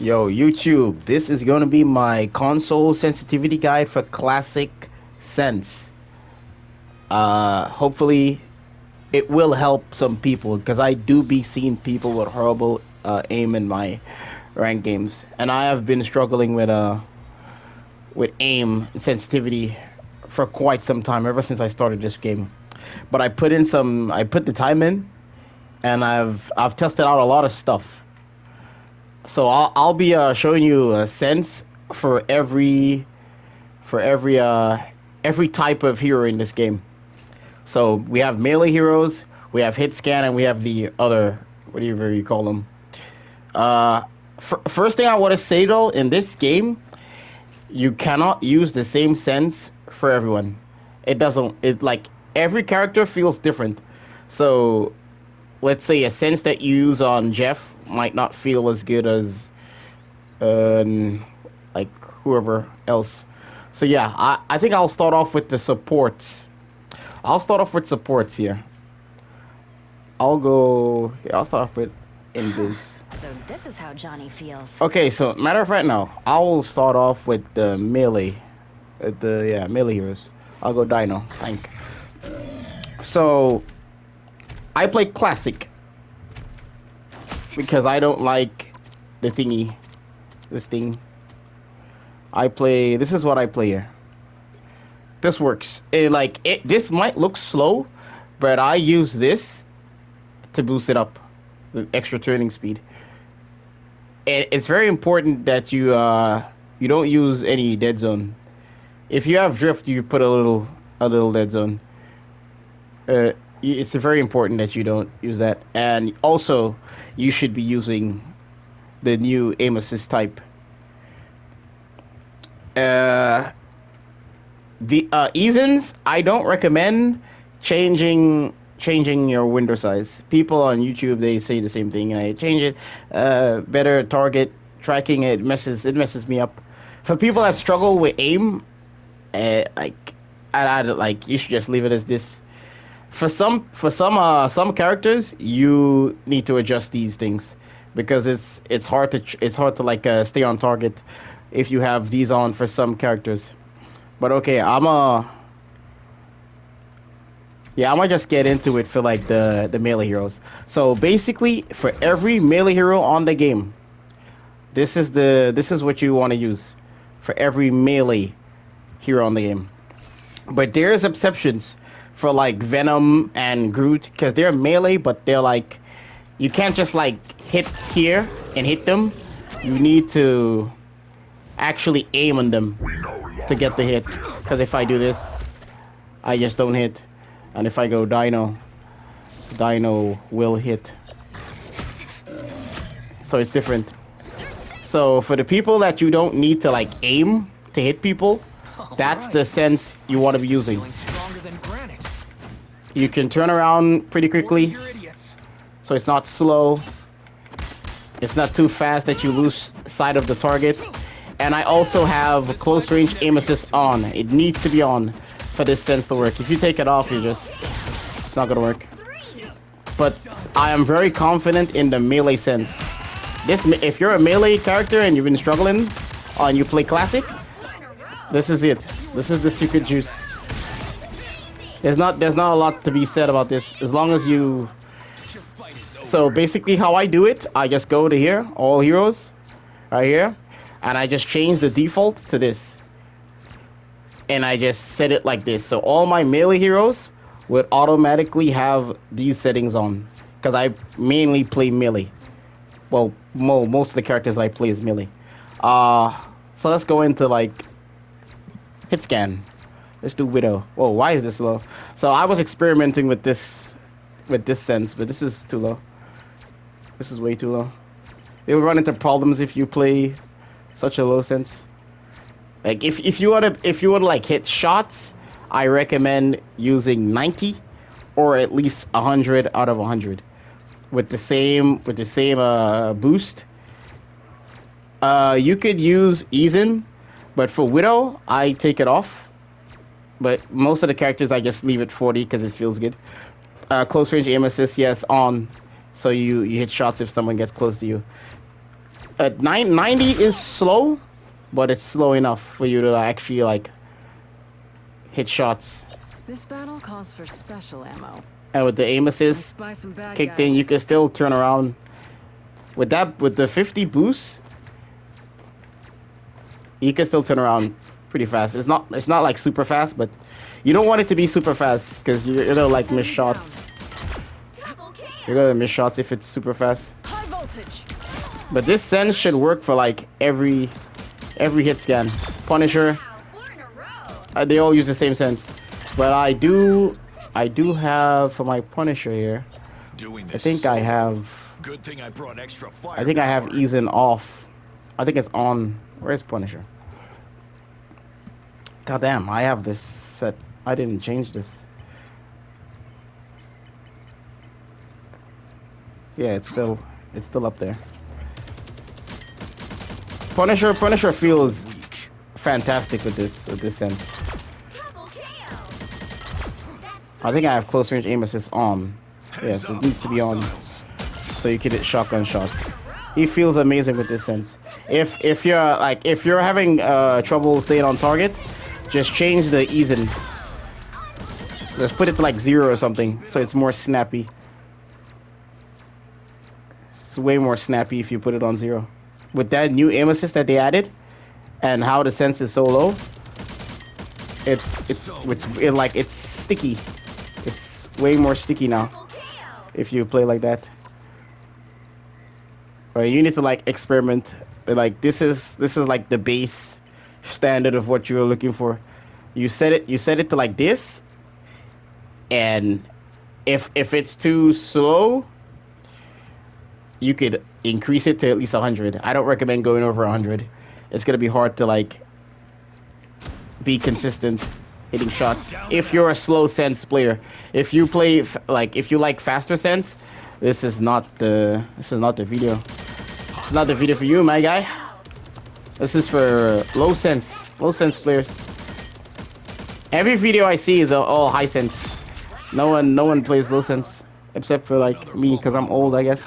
Yo, YouTube, this is going to be my console sensitivity guide for Classic Sense. Hopefully it will help some people because I do be seeing people with horrible aim in my ranked games, and I have been struggling with aim sensitivity for quite some time, ever since I started this game. But I put the time in, and I've tested out a lot of stuff. So I'll be showing you a sense for for every uh every type of hero in this game. So we have melee heroes, we have hit scan, and we have the other, whatever you call them. Uh, First thing I want to say though, in this game, you cannot use the same sense for everyone. It doesn't. It like every character feels different. So let's say a sense that you use on Jeff might not feel as good as like whoever else. So yeah, I think I'll start off with the supports. I'll start off with supports here. I'll start off with Invis. So this is how Johnny feels. Okay, so matter of fact now, I will start off with the melee. Melee heroes. I'll go Dino. Tank. So I play classic because I don't like the thingy. This thing. This is what I play here. This works. This might look slow, but I use this to boost it up, the extra turning speed. It's very important that you don't use any dead zone. If you have drift, you put a little dead zone. It's very important that you don't use that, and also you should be using the new aim assist type. The Easons, I don't recommend changing your window size. People on YouTube, they say the same thing. I change it, better target tracking. It messes me up. For people that struggle with aim, like I like you should just leave it as this. For some characters, you need to adjust these things because it's hard to like stay on target if you have these on for some characters. But okay, I'm gonna just get into it for like the melee heroes. So basically, for every melee hero on the game, this is what you want to use for every melee hero on the game. But there's exceptions for like Venom and Groot because they're melee, but they're like you can't just like hit here and hit them. You need to actually aim on them to get the hit. Because if I do this, I just don't hit. And if I go Dino, Dino will hit. So it's different. So for the people that you don't need to like aim to hit people, that's the sense you want to be using. You can turn around pretty quickly, so it's not slow. It's not too fast that you lose sight of the target. And I also have close range aim assist on. It needs to be on for this sense to work. If you take it off, it's not gonna work. But I am very confident in the melee sense. If you're a melee character and you've been struggling and you play classic, this is it. This is the secret juice. There's not a lot to be said about this. As long as you... So basically how I do it, I just go to here, all heroes, right here, and I just change the default to this. And I just set it like this. So all my melee heroes would automatically have these settings on. Because I mainly play melee. Well, most of the characters I play is melee. So let's go into like hit scan. Let's do Widow. Whoa, why is this low? So I was experimenting with this sense, but this is too low. This is way too low. You'll run into problems if you play such a low sense. Like if you want to like hit shots, I recommend using 90 or at least 100 out of 100 with the same boost. You could use Eason, but for Widow, I take it off. But most of the characters, I just leave it 40 because it feels good. Close range aim assist, yes, on. So you hit shots if someone gets close to you. 990 is slow, but it's slow enough for you to actually like hit shots. This battle calls for special ammo. And with the aim assist Spy some bad kicked guys. in, you can still turn around. With the 50 boost, you can still turn around pretty fast. It's not like super fast, but you don't want it to be super fast because you're gonna like miss shots. You're gonna miss shots if it's super fast. High voltage. But this sense should work for like every hit scan. Punisher, they all use the same sense. But I do have for my Punisher here. I think I have. Good thing I brought extra fire. I think I have ease and off. I think it's on. Where's Punisher? God damn, I have this set. I didn't change this. Yeah, it's still up there. Punisher feels fantastic with this sense. I think I have close range aim assist on. Yes, it needs to be on, so you can hit shotgun shots. He feels amazing with this sense. If you're having trouble staying on target, just change the ease in. Let's put it to like 0 or something, so it's more snappy. It's way more snappy if you put it on 0. With that new aim assist that they added, and how the sense is so low, it's sticky. It's way more sticky now if you play like that. Or you need to like experiment. Like this is like the base standard of what you're looking for. You set it to like this, and if it's too slow, you could increase it to at least 100. I don't recommend going over 100. It's gonna be hard to like be consistent hitting shots if you're a slow sense player. If you play if you like faster sense, this is not the video. It's not the video for you, my guy. This is for low sense players. Every video I see is all high sense. No one plays low sense except for like me, because I'm old, I guess.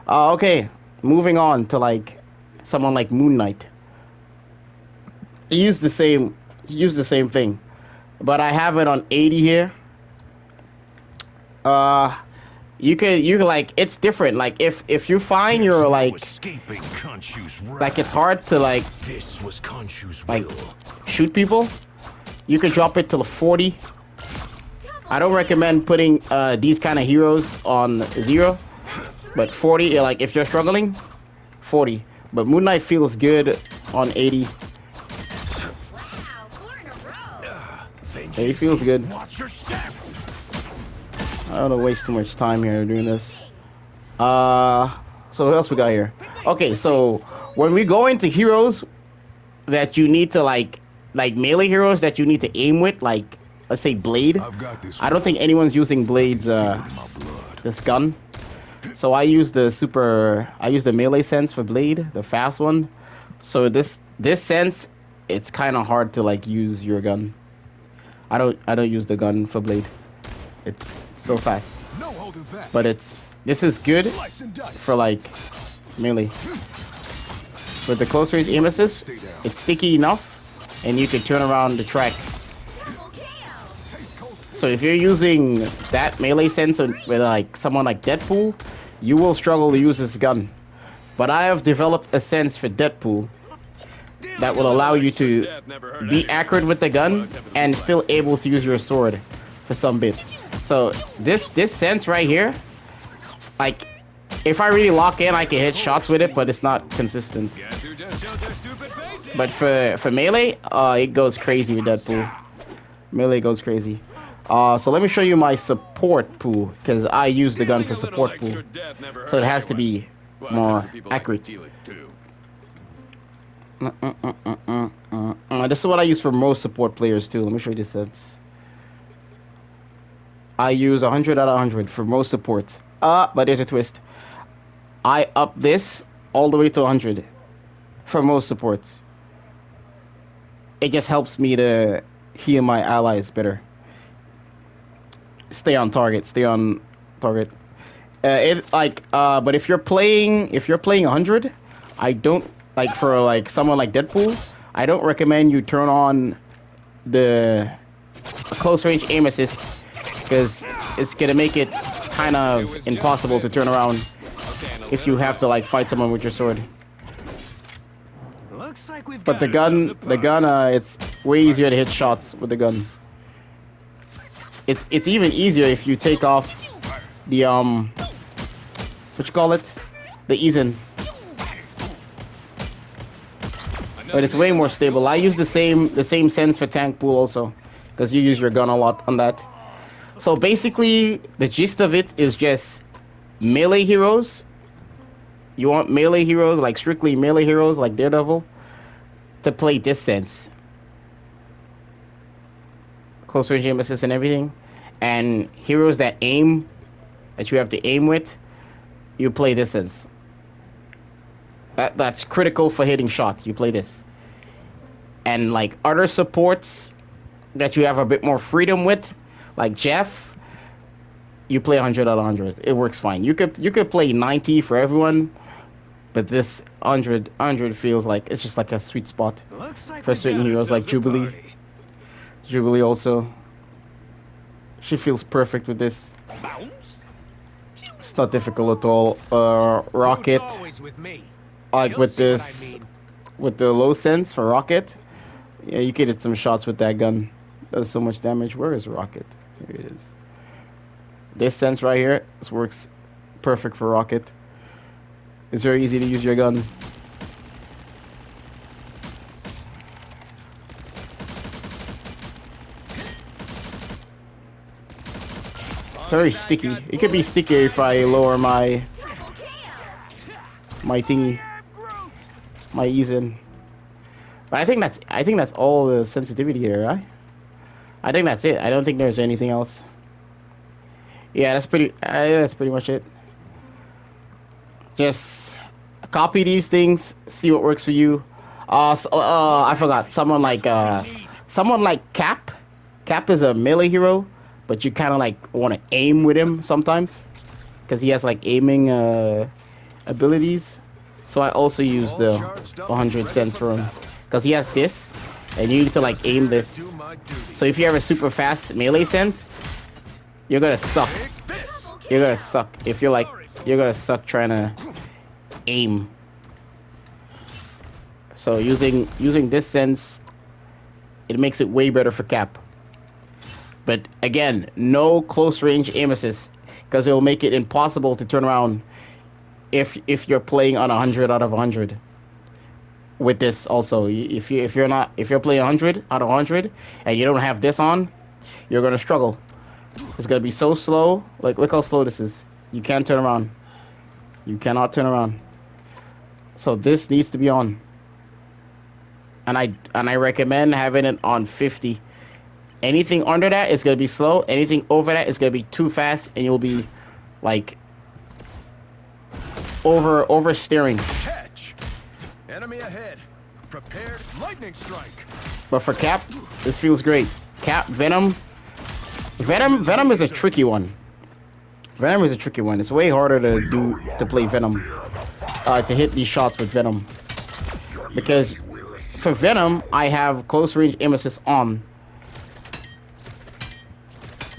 Okay, moving on to like someone like Moon Knight. He used the same thing, but I have it on 80 here. You can like, it's different. Like if you find you're like it's hard to like shoot people, you can drop it to 40. I don't recommend putting these kind of heroes on 0, but 40, like if you're struggling, 40. But Moon Knight feels good on 80. It feels good. I don't want to waste too much time here doing this. So what else we got here? Okay, so when we go into heroes that you need to like melee heroes that you need to aim with, like let's say Blade. I don't think anyone's using Blade's this gun. So I use the melee sense for Blade, the fast one. So this sense, it's kind of hard to like use your gun. I don't use the gun for Blade. It's so fast. But this is good for like melee. With the close range aim assist, it's sticky enough and you can turn around the track. So if you're using that melee sense with like someone like Deadpool, you will struggle to use this gun. But I have developed a sense for Deadpool that will allow you to be accurate with the gun and still able to use your sword for some bit. So this sense right here, like if I really lock in, I can hit shots with it, but it's not consistent. But for melee, it goes crazy with Deadpool. Melee goes crazy. So let me show you my support pool, because I use the gun for support pool. So it has to be more accurate. This is what I use for most support players too. Let me show you this sense. I use 100 out of 100 for most supports. But there's a twist. I up this all the way to 100 for most supports. It just helps me to heal my allies better. Stay on target. But if you're playing 100, I don't like for like someone like Deadpool. I don't recommend you turn on the close range aim assist because it's gonna make it kind of impossible to turn around if you have to like fight someone with your sword. Looks like we've But got ourselves a party. it's way easier to hit shots with the gun. It's even easier if you take off the what you call it, the ease in. But it's way more stable. I use the same sense for tank pool also, because you use your gun a lot on that. So basically, the gist of it is just melee heroes. You want melee heroes, like strictly melee heroes, like Daredevil, to play this sense. Close range aim assist and everything. And heroes that aim, that you have to aim with, you play this sense. That's critical for hitting shots. You play this. And like other supports that you have a bit more freedom with, like Jeff, you play 100 out of 100. It works fine. You could play 90 for everyone, but this 100 feels like it's just like a sweet spot Looks like for we've certain got heroes like ourselves a Jubilee. party. Jubilee also. She feels perfect with this. Bounce? It's not difficult at all. Rocket, Root's always with me. like You'll with see what this, I mean. with the low sense for Rocket. Yeah, you could hit some shots with that gun. Does so much damage. Where is Rocket? Here it is. This sense right here, this works perfect for Rocket. It's very easy to use your gun. Very sticky. It could be stickier if I lower my thingy, my ease in. But I think that's all the sensitivity here, right? I think that's it. I don't think there's anything else. Yeah, that's pretty much it. Just copy these things, see what works for you. I forgot. Someone like Cap. Cap is a melee hero, but you kind of like want to aim with him sometimes, because he has like aiming abilities. So I also use the 100 cents for him, because he has this, and you need to like aim this. Do my duty. So if you have a super fast melee sense, you're gonna suck. Take this. You're gonna suck. If you're like, you're gonna suck trying to aim. So using this sense, it makes it way better for Cap. But again, no close range aim assist, because it will make it impossible to turn around if you're playing on 100 out of 100. With this also, if you're playing 100 out of 100 and you don't have this on, you're gonna struggle. It's gonna be so slow. Like, look how slow this is. You can't turn around. You cannot turn around. So this needs to be on. And I recommend having it on 50. Anything under that is gonna be slow. Anything over that is gonna be too fast, and you'll be like oversteering. Catch. Enemy ahead. Prepared lightning strike. But for Cap, this feels great. Cap, Venom is a tricky one. Venom is a tricky one. It's way harder to play Venom, to hit these shots with Venom. Because for Venom, I have close range aim assist on.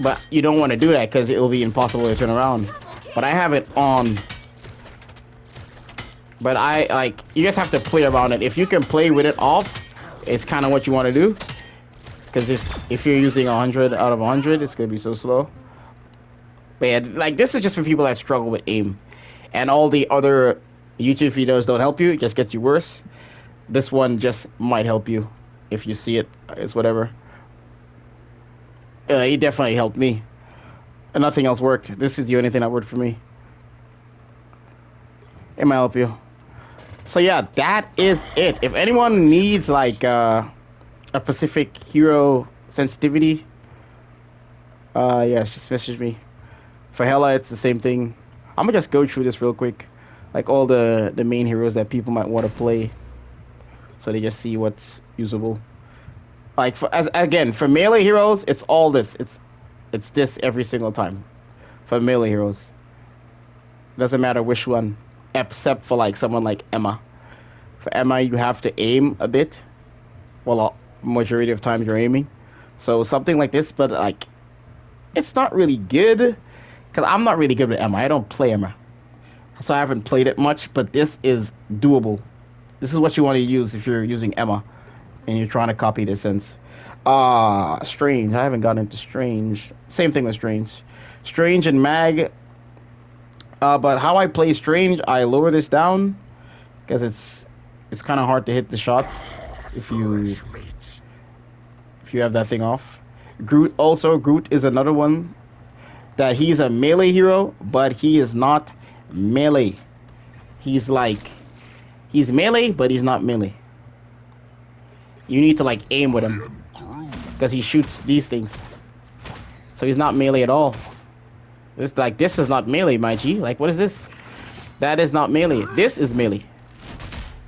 But you don't want to do that because it'll be impossible to turn around. But I have it on. But you just have to play around it. If you can play with it off, it's kind of what you want to do. Because if you're using 100 out of 100, it's going to be so slow. But yeah, like, this is just for people that struggle with aim. And all the other YouTube videos don't help you. It just gets you worse. This one just might help you. If you see it, it's whatever. It definitely helped me. And nothing else worked. This is the only thing that worked for me. It might help you. So yeah, that is it. If anyone needs like a specific hero sensitivity, yeah, just message me. For Hela, it's the same thing. I'm gonna just go through this real quick, like all the main heroes that people might want to play, so they just see what's usable. Like for melee heroes, it's all this. It's this every single time. For melee heroes, doesn't matter which one, except for like someone like Emma. For Emma, you have to aim a bit. Well, majority of times you're aiming. So something like this, but like, it's not really good. Because I'm not really good with Emma. I don't play Emma. So I haven't played it much, but this is doable. This is what you want to use if you're using Emma. And you're trying to copy this sense. Strange. I haven't gotten into Strange. Same thing with Strange. Strange and Mag. But how I play Strange, I lower this down. Because it's kind of hard to hit the shots. If you have that thing off. Groot is another one. That he's a melee hero. But he is not melee. He's melee, but he's not melee. You need to like aim with him because he shoots these things. So he's not melee at all. This is not melee, my G. Like, what is this? That is not melee. This is melee.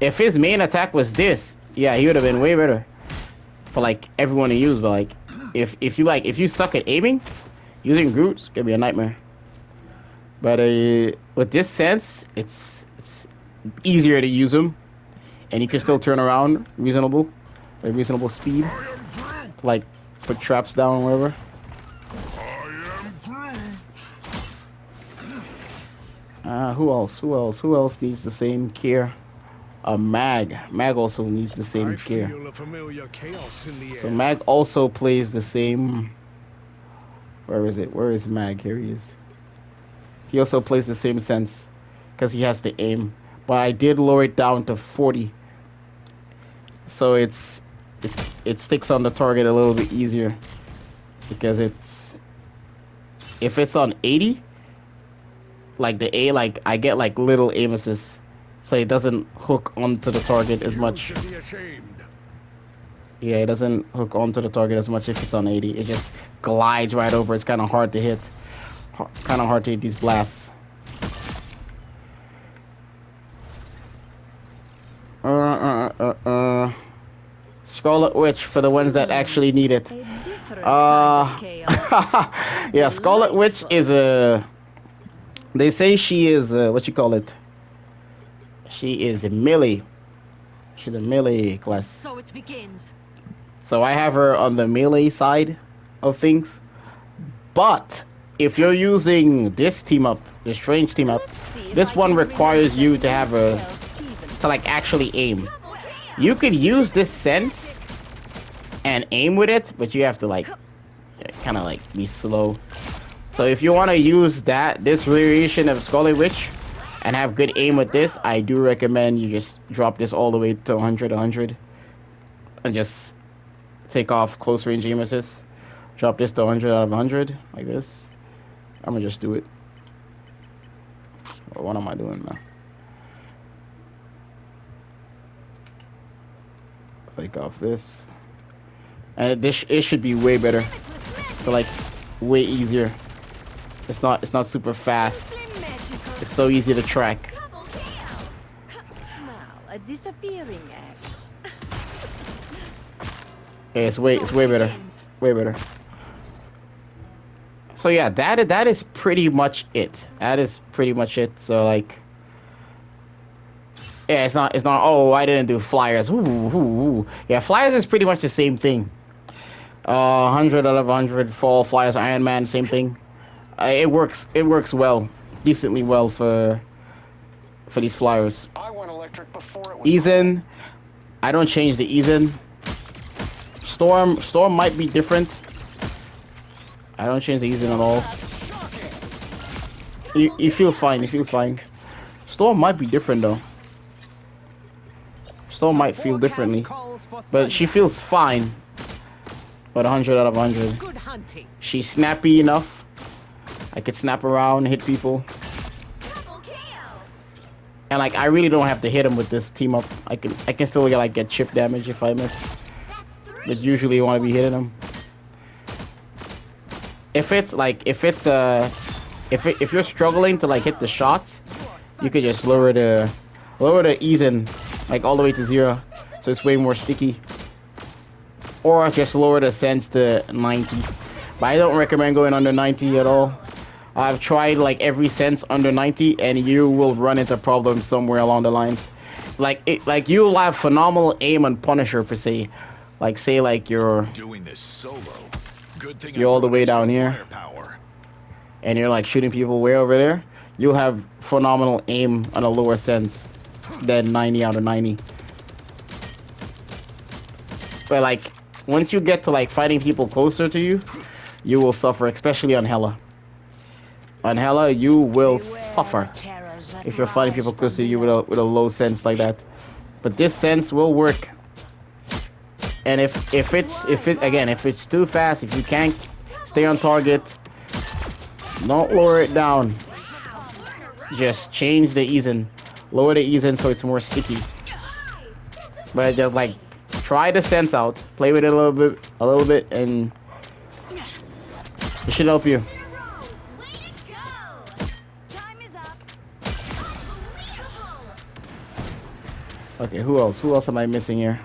If his main attack was this, yeah, he would have been way better for like everyone to use. But like, if you suck at aiming, using Groot's gonna be a nightmare. But with this sense, it's easier to use him, and you can still turn around reasonable speed, to, like put traps down wherever. Who else needs the same care? Mag also needs the same care. So Mag also plays the same. Where is Mag? Here he is. He also plays the same sense because he has to aim, but I did lower it down to 40, so it sticks on the target a little bit easier, because if it's on 80, like I get like little aim assists, so it doesn't hook onto the target as much. Yeah, it doesn't hook onto the target as much if it's on 80. It just glides right over. It's kind of hard to hit. Kind of hard to hit these blasts. Scarlet Witch for the ones that actually need it. Yeah, Scarlet Witch is they say she is what you call it? She is a melee. She's a melee class. So it begins. So I have her on the melee side of things. But if you're using this team up, the Strange team up, this one requires you to have to like actually aim. You could use this sense and aim with it, but you have to like kind of like be slow. So if you want to use this variation of Scarlet Witch and have good aim with this, I do recommend you just drop this all the way to 100, and just take off close range aim assist. Drop this to 100 out of 100 like this. I'm gonna just do it. What am I doing now? Take off this, and it should be way better. So like, way easier. It's not super fast. It's so easy to track. Now, a disappearing act. Okay, it's way better. Way better. So yeah, that is pretty much it. That is pretty much it. So like, yeah, it's not. Oh, I didn't do flyers. Ooh. Yeah, flyers is pretty much the same thing. 100 out of 100 fall flyers. Iron Man, same thing. It works well, decently well for these flyers. I went electric before it was Eason, I don't change the Eason. Storm might be different. I don't change the Eason at all. He feels fine. He feels fine. Storm might be different though. Storm might feel differently, but she feels fine. But 100 out of 100. Good hunting. She's snappy enough. I could snap around, hit people. And like, I really don't have to hit him with this team up. I can still get chip damage if I miss. But usually you want to be hitting him. If you're struggling to like hit the shots, you could just lower the Eason like all the way to 0, so it's way more sticky. Or just lower the sense to 90. But I don't recommend going under 90 at all. I've tried like every sense under 90, and you will run into problems somewhere along the lines. like you'll have phenomenal aim on Punisher per se. Like say like you're Doing this solo. Good thing You're all the way down here. Firepower. and you're like shooting people way over there, you'll have phenomenal aim on a lower sense than 90 out of 90. But like once you get to like fighting people closer to you, you will suffer, especially on Hela. On Hela, you will suffer if you're fighting people close to you with a low sense like that. But this sense will work. And if it's too fast, if you can't stay on target, don't lower it down. Just change the ease-in. Lower the ease-in so it's more sticky. But just like try the sense out, play with it a little bit, and it should help you. Okay, who else? Who else am I missing here?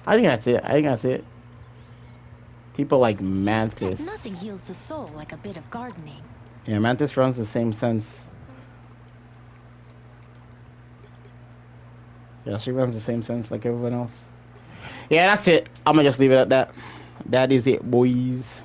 I think that's it. People like Mantis. Nothing heals the soul like a bit of gardening. Yeah, Mantis runs the same sense. Yeah, she runs the same sense like everyone else. Yeah, that's it. I'm gonna just leave it at that. That is it, boys.